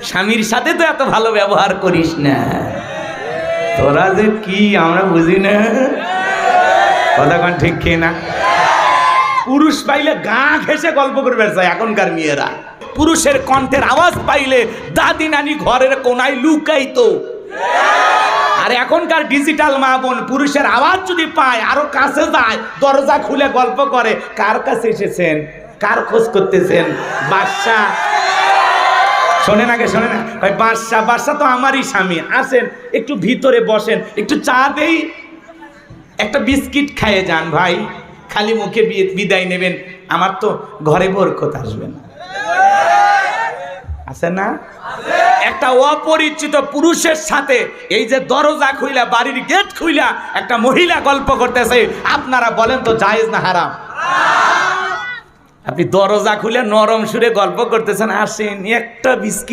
স্বামীর সাথে তো এত ভালো ব্যবহার করিস না। তোরা যে কি আমরা বুঝি না, কথা কন ঠিক খেয়ে না। পুরুষ পাইলে গা ঘেঁষে গল্প করবে এখনকার মেয়েরা। পুরুষের কণ্ঠের আওয়াজ পাইলে দাদি নানি ঘরের কোনায় লুকাইতো। আর এখনকার ডিজিটাল মা বোন পুরুষের আওয়াজ যদি পায় আরো কাছে যায়, দরজা খুলে গল্প করে, কার কাছে এসেছেন, কার খোঁজ করতেছেন। বাদশা শোনেন, আগে শোনেন, ভাই বাদশা, বাদশা তো আমারই স্বামী, আসেন একটু ভিতরে বসেন, একটু চা দেই, একটা বিস্কিট খাইয়ে যান ভাই, খালি মুখে বিদায় নেবেন, আমার তো ঘরে বরকত আসবে না। আছে না? একটা অপরিচিত পুরুষের সাথে এই যে দরজা খুইলা, বাড়ির গেট খুইলা একটা মহিলা গল্প করতেছে, আপনারা বলেন তো জায়েজ না হারাম? আপনি দরজা খুলে নরম সুরে গল্প করতেছেন, আসেন একটা বিস্কিট